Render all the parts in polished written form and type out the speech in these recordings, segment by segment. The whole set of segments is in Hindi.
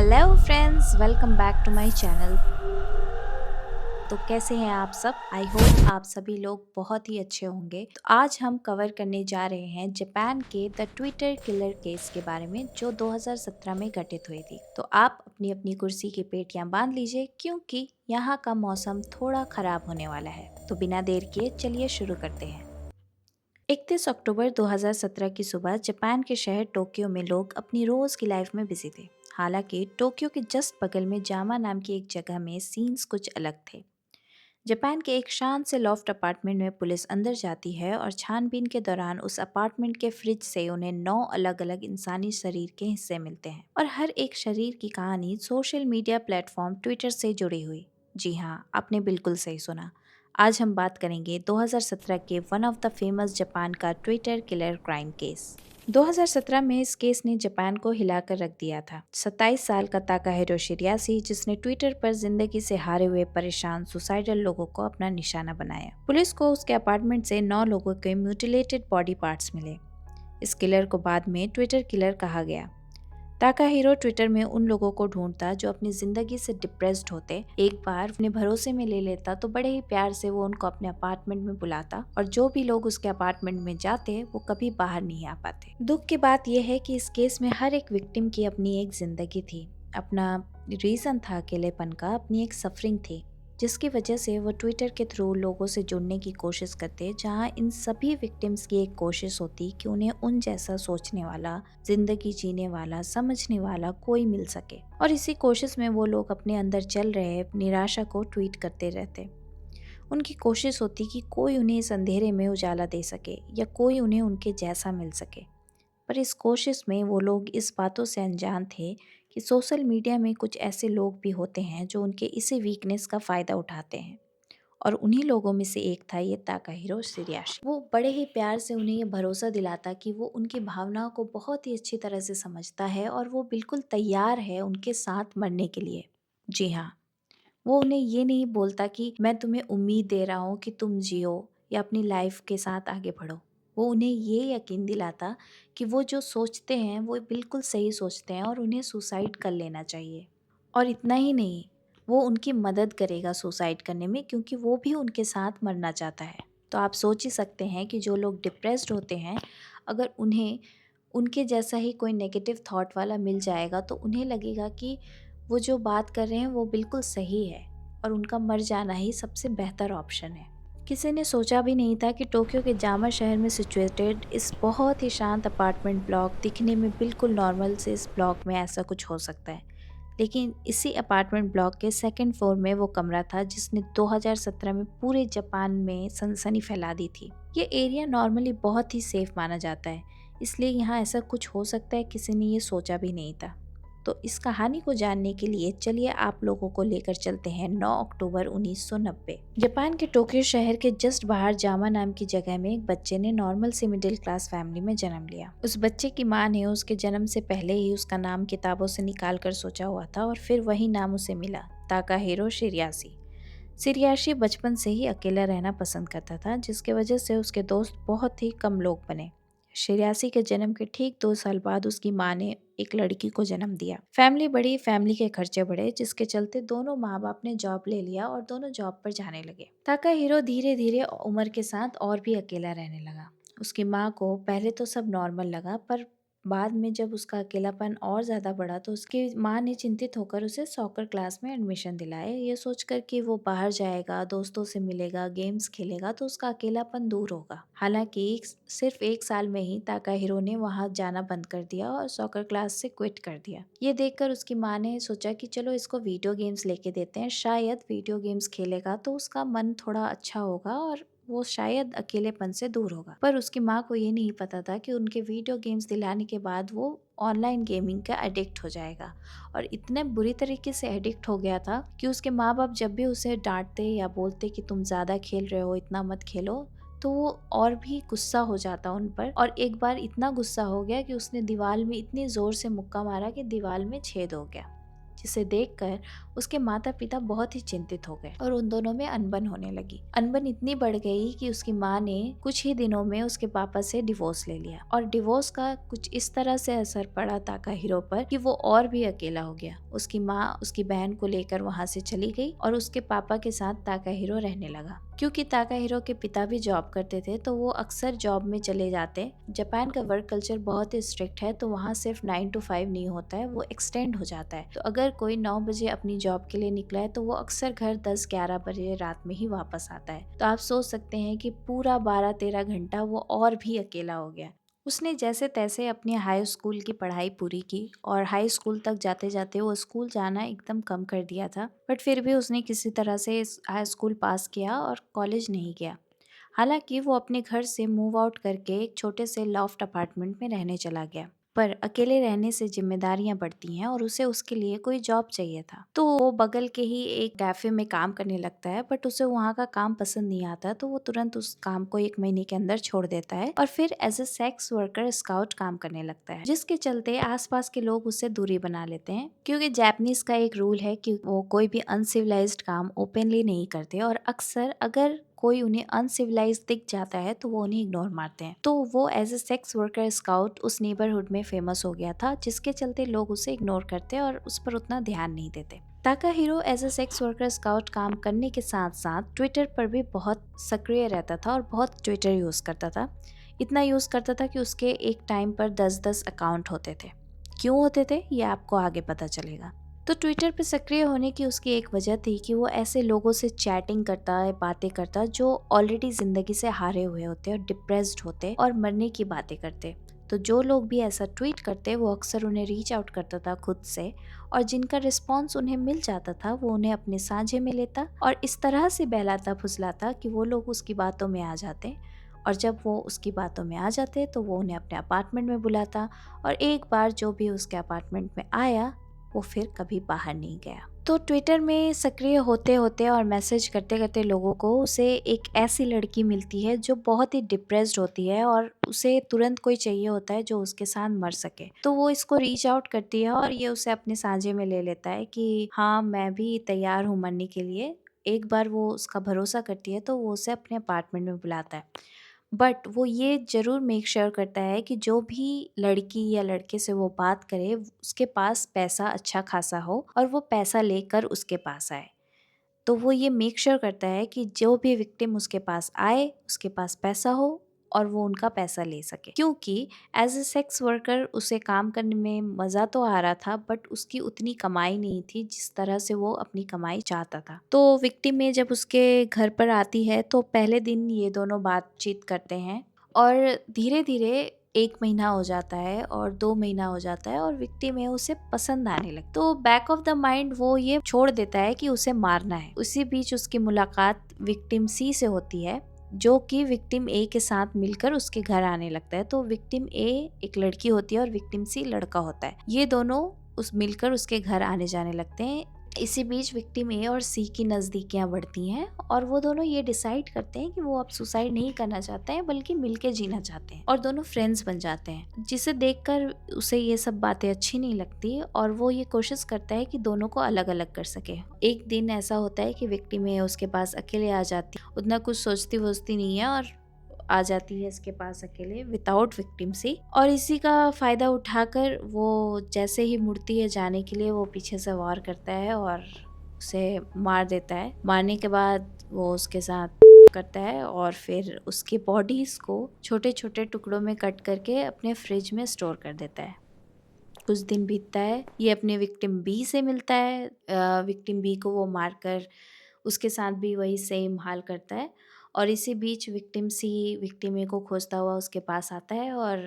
Hello friends, welcome back to my channel. तो कैसे हैं आप सब? आई होप आप सभी लोग बहुत ही अच्छे होंगे। तो आज हम कवर करने जा रहे हैं जापान के द ट्विटर किलर केस के बारे में, जो 2017 में घटित हुई थी। तो आप अपनी अपनी कुर्सी की पेटियां बांध लीजिए, क्योंकि यहाँ का मौसम थोड़ा खराब होने वाला है। तो बिना देर किए चलिए शुरू करते हैं। 31 अक्टूबर 2017 की सुबह जापान के शहर टोक्यो में लोग अपनी रोज की लाइफ में बिजी थे। हालांकि टोक्यो के जस्ट बगल में जामा नाम की एक जगह में सीन्स कुछ अलग थे। जापान के एक शांत से लॉफ्ट अपार्टमेंट में पुलिस अंदर जाती है और छानबीन के दौरान उस अपार्टमेंट के फ्रिज से उन्हें 9 अलग अलग इंसानी शरीर के हिस्से मिलते हैं, और हर एक शरीर की कहानी सोशल मीडिया प्लेटफॉर्म ट्विटर से जुड़ी हुई। जी हाँ, आपने बिल्कुल सही सुना। आज हम बात करेंगे 2017 के one of the famous Japan का ट्विटर किलर क्राइम केस। 2017 में इस केस ने जापान को हिलाकर रख दिया था। 27 साल का ताकाहिरो शिरियासी, जिसने ट्विटर पर जिंदगी से हारे हुए परेशान सुसाइडल लोगों को अपना निशाना बनाया। पुलिस को उसके अपार्टमेंट से 9 लोगों के म्यूटिलेटेड बॉडी पार्ट्स मिले। इस किलर को बाद में ट्विटर किलर कहा गया। ताकाहिरो ट्विटर में उन लोगों को ढूंढता जो अपनी जिंदगी से डिप्रेस्ड होते। एक बार अपने भरोसे में ले लेता तो बड़े ही प्यार से वो उनको अपने अपार्टमेंट में बुलाता, और जो भी लोग उसके अपार्टमेंट में जाते वो कभी बाहर नहीं आ पाते। दुख की बात यह है कि इस केस में हर एक विक्टिम की अपनी एक जिंदगी थी, अपना रीजन था अकेलेपन का, अपनी एक सफरिंग थी, जिसकी वजह से वो ट्विटर के थ्रू लोगों से जुड़ने की कोशिश करते, जहां इन सभी विक्टिम्स की एक कोशिश होती कि उन्हें उन जैसा सोचने वाला, जिंदगी जीने वाला, समझने वाला कोई मिल सके। और इसी कोशिश में वो लोग अपने अंदर चल रहे निराशा को ट्वीट करते रहते। उनकी कोशिश होती कि कोई उन्हें इस अंधेरे में उजाला दे सके, या कोई उन्हें उनके जैसा मिल सके। पर इस कोशिश में वो लोग इस बातों से अनजान थे कि सोशल मीडिया में कुछ ऐसे लोग भी होते हैं जो उनके इसी वीकनेस का फ़ायदा उठाते हैं। और उन्हीं लोगों में से एक था ये ताकाहिरो शिरियाशी। वो बड़े ही प्यार से उन्हें ये भरोसा दिलाता कि वो उनकी भावनाओं को बहुत ही अच्छी तरह से समझता है, और वो बिल्कुल तैयार है उनके साथ मरने के लिए। जी हाँ, वो उन्हें ये नहीं बोलता कि मैं तुम्हें उम्मीद दे रहा हूँ कि तुम जियो या अपनी लाइफ के साथ आगे बढ़ो। वो उन्हें ये यकीन दिलाता कि वो जो सोचते हैं वो बिल्कुल सही सोचते हैं, और उन्हें सुसाइड कर लेना चाहिए। और इतना ही नहीं, वो उनकी मदद करेगा सुसाइड करने में, क्योंकि वो भी उनके साथ मरना चाहता है। तो आप सोच ही सकते हैं कि जो लोग डिप्रेस्ड होते हैं, अगर उन्हें उनके जैसा ही कोई नेगेटिव थॉट वाला मिल जाएगा तो उन्हें लगेगा कि वो जो बात कर रहे हैं वो बिल्कुल सही है, और उनका मर जाना ही सबसे बेहतर ऑप्शन है। किसी ने सोचा भी नहीं था कि टोक्यो के जामा शहर में सिचुएटेड इस बहुत ही शांत अपार्टमेंट ब्लॉक, दिखने में बिल्कुल नॉर्मल से इस ब्लॉक में ऐसा कुछ हो सकता है। लेकिन इसी अपार्टमेंट ब्लॉक के सेकंड फ्लोर में वो कमरा था जिसने 2017 में पूरे जापान में सनसनी फैला दी थी। ये एरिया नॉर्मली बहुत ही सेफ माना जाता है, इसलिए यहाँ ऐसा कुछ हो सकता है किसी ने ये सोचा भी नहीं था। तो इस कहानी को जानने के लिए चलिए आप लोगों को लेकर चलते हैं 9 अक्टूबर 1990। जापान के टोक्यो शहर के जस्ट बाहर जामा नाम की जगह में एक बच्चे ने नॉर्मल से मिडिल क्लास फैमिली में जन्म लिया। उस बच्चे की माँ ने उसके जन्म से पहले ही उसका नाम किताबों से निकाल कर सोचा हुआ था, और फिर वही नाम उसे मिला, ताकाहिरो शिरियासी। सिरियाशी बचपन से ही अकेला रहना पसंद करता था, जिसके वजह से उसके दोस्त बहुत ही कम लोग बने। शिरियासी के जन्म के ठीक 2 साल बाद उसकी माँ ने एक लड़की को जन्म दिया। फैमिली बड़ी, फैमिली के खर्चे बढ़े, जिसके चलते दोनों माँ बाप ने जॉब ले लिया और दोनों जॉब पर जाने लगे। ताकाहिरो धीरे धीरे उम्र के साथ और भी अकेला रहने लगा। उसकी माँ को पहले तो सब नॉर्मल लगा, पर बाद में जब उसका अकेलापन और ज़्यादा बढ़ा तो उसकी माँ ने चिंतित होकर उसे सॉकर क्लास में एडमिशन दिलाया, ये सोचकर कि वो बाहर जाएगा, दोस्तों से मिलेगा, गेम्स खेलेगा तो उसका अकेलापन दूर होगा। हालांकि सिर्फ 1 साल में ही ताकाहिरो ने वहाँ जाना बंद कर दिया और सॉकर क्लास से क्विट कर दिया। ये देखकर उसकी माँ ने सोचा कि चलो इसको वीडियो गेम्स लेके देते हैं, शायद वीडियो गेम्स खेलेगा तो उसका मन थोड़ा अच्छा होगा और वो शायद अकेलेपन से दूर होगा। पर उसकी माँ को ये नहीं पता था कि उनके वीडियो गेम्स दिलाने के बाद वो ऑनलाइन गेमिंग का एडिक्ट हो जाएगा, और इतने बुरी तरीके से एडिक्ट हो गया था कि उसके माँ बाप जब भी उसे डांटते या बोलते कि तुम ज़्यादा खेल रहे हो, इतना मत खेलो, तो वो और भी गुस्सा हो जाता उन पर। और एक बार इतना गुस्सा हो गया कि उसने दीवार में इतनी ज़ोर से मुक्का मारा कि दीवार में छेद हो गया। जिसे देखकर उसके माता पिता बहुत ही चिंतित हो गए और उन दोनों में अनबन होने लगी। अनबन इतनी बढ़ गई कि उसकी माँ ने कुछ ही दिनों में उसके पापा से डिवोर्स ले लिया और डिवोर्स का कुछ इस तरह से असर पड़ा ताकाहिरो पर कि वो और भी अकेला हो गया। उसकी माँ उसकी बहन को लेकर वहाँ से चली गई और उसके पापा के साथ ताकाहिरो रहने लगा। क्योंकि ताकाहिरो के पिता भी जॉब करते थे तो वो अक्सर जॉब में चले जाते। जापान का वर्क कल्चर बहुत ही स्ट्रिक्ट है, तो वहाँ सिर्फ 9 to 5 नहीं होता है, वो एक्सटेंड हो जाता है। तो अगर कोई 9 बजे अपनी जॉब के लिए निकला है तो वो अक्सर घर 10-11 बजे रात में ही वापस आता है। तो आप सोच सकते हैं कि पूरा 12-13 घंटा वो और भी अकेला हो गया। उसने जैसे तैसे अपनी हाई स्कूल की पढ़ाई पूरी की और हाई स्कूल तक जाते जाते वो स्कूल जाना एकदम कम कर दिया था, बट फिर भी उसने किसी तरह से हाई स्कूल पास किया और कॉलेज नहीं गया। हालांकि वो अपने घर से मूव आउट करके एक छोटे से लॉफ्ट अपार्टमेंट में रहने चला गया, पर अकेले रहने से जिम्मेदारियां बढ़ती हैं और उसे उसके लिए कोई जॉब चाहिए था। तो वो बगल के ही एक कैफे में काम करने लगता है, बट उसे वहाँ का काम पसंद नहीं आता, तो वो तुरंत उस काम को 1 महीने के अंदर छोड़ देता है और फिर as a sex worker scout काम करने लगता है, जिसके चलते आसपास के लोग उससे दूरी बना लेते हैं। क्योंकि जापानीज का एक रूल है कि वो कोई भी अनसिविलाइज्ड काम ओपनली नहीं करते और अक्सर अगर कोई उन्हें अनसिविलाइज दिख जाता है तो वो उन्हें इग्नोर मारते हैं। तो वो as a sex worker scout उस नेबरहुड में फेमस हो गया था, जिसके चलते लोग उसे इग्नोर करते और उस पर उतना ध्यान नहीं देते। Takahiro as a sex worker scout काम करने के साथ साथ ट्विटर पर भी बहुत सक्रिय रहता था और बहुत ट्विटर यूज करता था। इतना यूज करता था कि उसके एक टाइम पर 10-10 अकाउंट होते थे। क्यों होते थे ये आपको आगे पता चलेगा। तो ट्विटर पे सक्रिय होने की उसकी एक वजह थी कि वो ऐसे लोगों से चैटिंग करता है, बातें करता जो ऑलरेडी जिंदगी से हारे हुए होते और डिप्रेस्ड होते और मरने की बातें करते। तो जो लोग भी ऐसा ट्वीट करते वो अक्सर उन्हें रीच आउट करता था खुद से, और जिनका रिस्पॉन्स उन्हें मिल जाता था वो उन्हें अपने साझे में लेता और इस तरह से बहलाता फुसलाता कि वो लोग उसकी बातों में आ जाते। और जब वो उसकी बातों में आ जाते तो वो उन्हें अपने अपार्टमेंट में बुलाता, और एक बार जो भी उसके अपार्टमेंट में आया वो फिर कभी बाहर नहीं गया। तो ट्विटर में सक्रिय होते होते और मैसेज करते करते लोगों को उसे एक ऐसी लड़की मिलती है जो बहुत ही डिप्रेस्ड होती है और उसे तुरंत कोई चाहिए होता है जो उसके साथ मर सके। तो वो इसको रीच आउट करती है और ये उसे अपने साझे में ले लेता है कि हाँ मैं भी तैयार हूँ मरने के लिए। एक बार वो उसका भरोसा करती है तो वो उसे अपने अपार्टमेंट में बुलाता है, बट वो ये ज़रूर मेक श्योर करता है कि जो भी लड़की या लड़के से वो बात करे उसके पास पैसा अच्छा खासा हो और वो पैसा लेकर उसके पास आए। तो वो ये मेक श्योर करता है कि जो भी विक्टिम उसके पास आए उसके पास पैसा हो और वो उनका पैसा ले सके। क्योंकि एज ए सेक्स वर्कर उसे काम करने में मज़ा तो आ रहा था, बट उसकी उतनी कमाई नहीं थी जिस तरह से वो अपनी कमाई चाहता था। तो विक्टिम में जब उसके घर पर आती है तो पहले दिन ये दोनों बातचीत करते हैं और धीरे धीरे 1 महीना हो जाता है और 2 महीना हो जाता है और विक्टिम है उसे पसंद आने लगता। तो बैक ऑफ द माइंड वो ये छोड़ देता है कि उसे मारना है। उसी बीच उसकी मुलाकात विक्टिम सी से होती है जो कि विक्टिम ए के साथ मिलकर उसके घर आने लगता है। तो विक्टिम ए एक लड़की होती है और विक्टिम सी लड़का होता है। ये दोनों मिलकर उसके घर आने जाने लगते हैं। इसी बीच विक्टिम ए और सी की नज़दीकियां बढ़ती हैं और वो दोनों ये डिसाइड करते हैं कि वो अब सुसाइड नहीं करना चाहते हैं बल्कि मिलके जीना चाहते हैं, और दोनों फ्रेंड्स बन जाते हैं, जिसे देखकर उसे ये सब बातें अच्छी नहीं लगती और वो ये कोशिश करता है कि दोनों को अलग अलग कर सके। एक दिन ऐसा होता है कि विक्टिम ए उसके पास अकेले आ जाती है, उतना कुछ सोचती वोचती नहीं है और आ जाती है इसके पास अकेले विदाउट विक्टिम सी, और इसी का फ़ायदा उठाकर वो जैसे ही मुड़ती है जाने के लिए वो पीछे से वार करता है और उसे मार देता है। मारने के बाद वो उसके साथ करता है और फिर उसकी बॉडीज़ को छोटे छोटे टुकड़ों में कट करके अपने फ्रिज में स्टोर कर देता है। कुछ दिन बीतता है, ये अपने विक्टिम बी से मिलता है। विक्टिम बी को वो मारकर उसके साथ भी वही सेम हाल करता है, और इसी बीच विक्टिम सी विक्टिम ए को खोजता हुआ उसके पास आता है और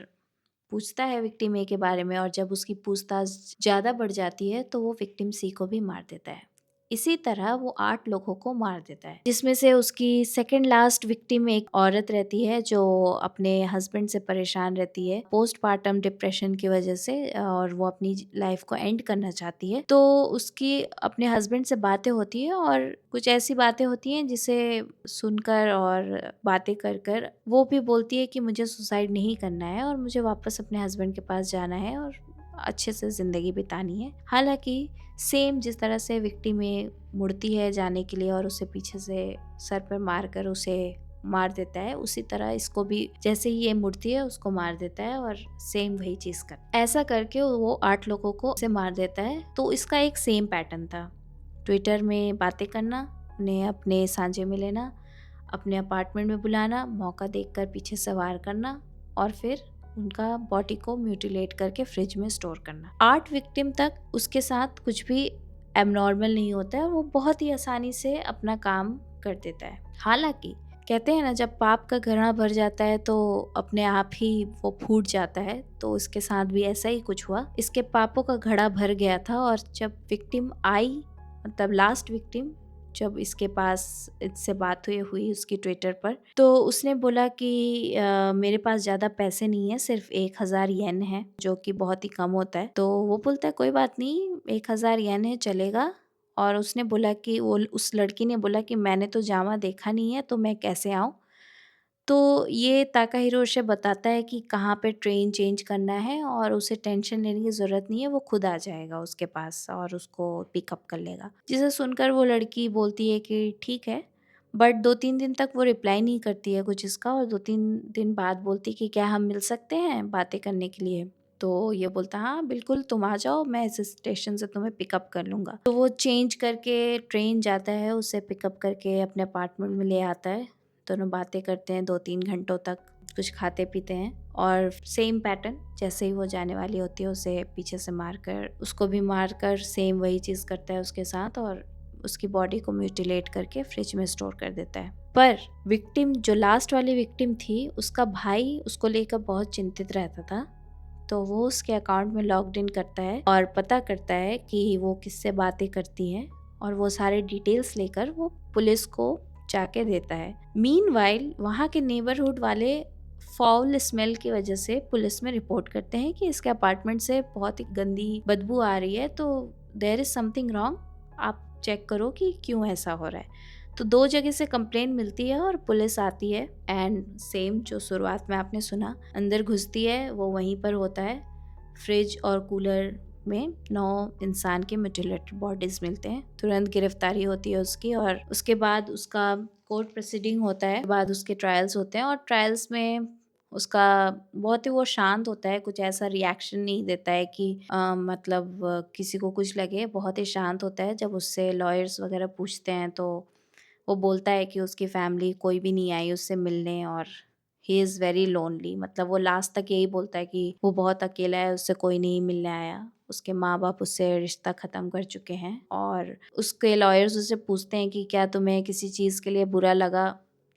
पूछता है विक्टिम ए के बारे में, और जब उसकी पूछताछ ज़्यादा बढ़ जाती है तो वो विक्टिम सी को भी मार देता है। इसी तरह वो 8 लोगों को मार देता है, जिसमें से उसकी सेकंड लास्ट विक्टिम एक औरत रहती है जो अपने हस्बैंड से परेशान रहती है पोस्टपार्टम डिप्रेशन की वजह से, और वो अपनी लाइफ को एंड करना चाहती है। तो उसकी अपने हस्बैंड से बातें होती है और कुछ ऐसी बातें होती हैं जिसे सुनकर और बातें कर कर वो भी बोलती है कि मुझे सुसाइड नहीं करना है और मुझे वापस अपने हस्बैंड के पास जाना है और अच्छे से ज़िंदगी बितानी है। हालांकि सेम जिस तरह से विक्टिम में मुड़ती है जाने के लिए और उसे पीछे से सर पर मारकर उसे मार देता है, उसी तरह इसको भी जैसे ही ये मुड़ती है उसको मार देता है और सेम वही चीज कर ऐसा करके वो 8 लोगों को उसे मार देता है। तो इसका एक सेम पैटर्न था, ट्विटर में बातें करना, उन्हें अपने सांझे में लेना, अपने अपार्टमेंट में बुलाना, मौका देखकर पीछे से वार करना और फिर उनका बॉडी को म्यूटिलेट करके फ्रिज में स्टोर करना। 8 विक्टिम तक उसके साथ कुछ भी एबनॉर्मल नहीं होता है, वो बहुत ही आसानी से अपना काम कर देता है। हालांकि कहते हैं ना, जब पाप का घड़ा भर जाता है तो अपने आप ही वो फूट जाता है, तो इसके साथ भी ऐसा ही कुछ हुआ। इसके पापों का घड़ा भर गया था और जब विक्टिम आई, मतलब लास्ट विक्टिम, जब इसके पास इससे बात हुई उसकी ट्विटर पर, तो उसने बोला कि मेरे पास ज़्यादा पैसे नहीं है, सिर्फ 1000 येन है, जो कि बहुत ही कम होता है। तो वो बोलता है कोई बात नहीं, 1000 येन है, चलेगा। और उसने बोला कि उस लड़की ने बोला कि मैंने तो जामा देखा नहीं है, तो मैं कैसे आऊँ। तो ये ताकाहिरो उसे बताता है कि कहाँ पे ट्रेन चेंज करना है और उसे टेंशन लेने की ज़रूरत नहीं है, वो खुद आ जाएगा उसके पास और उसको पिकअप कर लेगा। जिसे सुनकर वो लड़की बोलती है कि ठीक है, बट 2-3 दिन तक वो रिप्लाई नहीं करती है कुछ इसका, और 2-3 दिन बाद बोलती कि क्या हम मिल सकते हैं बातें करने के लिए। तो ये बोलता हाँ बिल्कुल, तुम आ जाओ, मैं इस स्टेशन से तुम्हें पिकअप कर लूँगा। तो वो चेंज करके ट्रेन जाता है, उसे पिकअप करके अपने अपार्टमेंट में ले आता है। दोनों बातें करते हैं 2-3 घंटों तक, कुछ खाते पीते हैं और सेम पैटर्न, जैसे ही वो जाने वाली होती है उसे पीछे से मारकर, उसको भी मारकर सेम वही चीज़ करता है उसके साथ और उसकी बॉडी को म्यूटिलेट करके फ्रिज में स्टोर कर देता है। पर विक्टिम, जो लास्ट वाली विक्टिम थी, उसका भाई उसको लेकर बहुत चिंतित रहता था। तो वो उसके अकाउंट में लॉग्ड इन करता है और पता करता है कि वो किससे बातें करती है, और वो सारे डिटेल्स लेकर वो पुलिस को जाके देता है। मीनवाइल वहाँ के नेबरहुड वाले फाउल स्मेल की वजह से पुलिस में रिपोर्ट करते हैं कि इसके अपार्टमेंट से बहुत ही गंदी बदबू आ रही है, तो देयर इज समथिंग रॉन्ग, आप चेक करो कि क्यों ऐसा हो रहा है। तो 2 जगह से कंप्लेन मिलती है और पुलिस आती है एंड सेम जो शुरुआत में आपने सुना, अंदर घुसती है, वो वहीं पर होता है। फ्रिज और कूलर में 9 इंसान के म्यूटिलेटेड बॉडीज मिलते हैं। तुरंत गिरफ्तारी होती है उसकी और उसके बाद उसका कोर्ट प्रोसीडिंग होता है, बाद उसके ट्रायल्स होते हैं और ट्रायल्स में उसका बहुत ही वो शांत होता है, कुछ ऐसा रिएक्शन नहीं देता है कि मतलब किसी को कुछ लगे, बहुत ही शांत होता है। जब उससे लॉयर्स वगैरह पूछते हैं तो वो बोलता है कि उसकी फैमिली कोई भी नहीं आई उससे मिलने और ही इज़ वेरी लोनली, मतलब वो लास्ट तक यही बोलता है कि वो बहुत अकेला है, उससे कोई नहीं मिलने आया, उसके माँ बाप उससे रिश्ता ख़त्म कर चुके हैं। और उसके लॉयर्स उससे पूछते हैं कि क्या तुम्हें किसी चीज़ के लिए बुरा लगा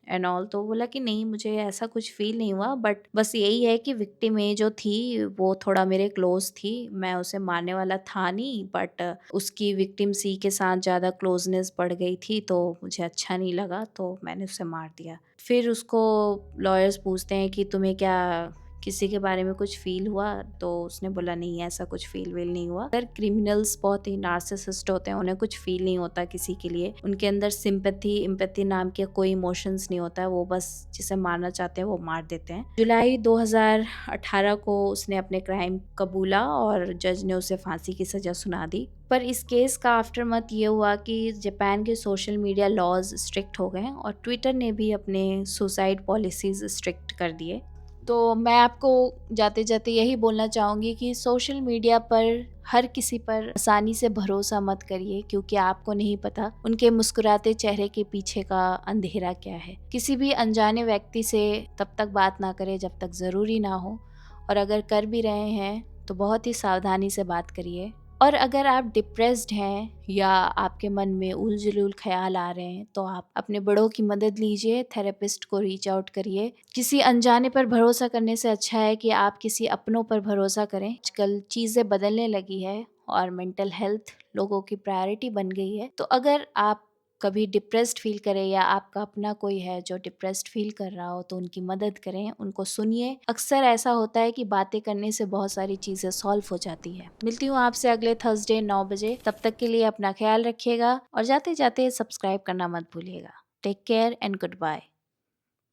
एंड ऑल, तो बोला कि नहीं, मुझे ऐसा कुछ फील नहीं हुआ, बट बस यही है कि विक्टिम ए जो थी वो थोड़ा मेरे क्लोज थी, मैं उसे मारने वाला था नहीं, बट उसकी विक्टिम सी के साथ ज़्यादा क्लोजनेस बढ़ गई थी तो मुझे अच्छा नहीं लगा, तो मैंने उसे मार दिया। फिर उसको लॉयर्स पूछते हैं कि तुम्हें क्या किसी के बारे में कुछ फील हुआ, तो उसने बोला नहीं, ऐसा कुछ फील वील नहीं हुआ। अगर क्रिमिनल्स बहुत ही नार्सिसिस्ट होते हैं, उन्हें कुछ फील नहीं होता किसी के लिए, उनके अंदर सिंपैथी एम्पैथी नाम के कोई इमोशंस नहीं होता है, वो बस जिसे मारना चाहते हैं वो मार देते हैं। जुलाई 2018 को उसने अपने क्राइम कबूला और जज ने उसे फांसी की सजा सुना दी। पर इस केस का आफ्टरमैथ ये हुआ कि जापान के सोशल मीडिया लॉज स्ट्रिक्ट हो गए और ट्विटर ने भी अपने सुसाइड पॉलिसीज स्ट्रिक्ट कर दिए। तो मैं आपको जाते जाते यही बोलना चाहूँगी कि सोशल मीडिया पर हर किसी पर आसानी से भरोसा मत करिए, क्योंकि आपको नहीं पता उनके मुस्कुराते चेहरे के पीछे का अंधेरा क्या है। किसी भी अनजाने व्यक्ति से तब तक बात ना करें जब तक ज़रूरी ना हो, और अगर कर भी रहे हैं तो बहुत ही सावधानी से बात करिए। और अगर आप डिप्रेस्ड हैं या आपके मन में उलझुल ख्याल आ रहे हैं तो आप अपने बड़ों की मदद लीजिए, थेरेपिस्ट को रीच आउट करिए। किसी अनजाने पर भरोसा करने से अच्छा है कि आप किसी अपनों पर भरोसा करें। आजकल चीज़ें बदलने लगी है और मेंटल हेल्थ लोगों की प्रायोरिटी बन गई है। तो अगर आप कभी डिप्रेस्ड फील करें या आपका अपना कोई है जो डिप्रेस्ड फील कर रहा हो तो उनकी मदद करें, उनको सुनिए। अक्सर ऐसा होता है कि बातें करने से बहुत सारी चीज़ें सॉल्व हो जाती है। मिलती हूँ आपसे अगले थर्सडे 9 बजे, तब तक के लिए अपना ख्याल रखिएगा और जाते जाते सब्सक्राइब करना मत भूलिएगा। Take care and good bye.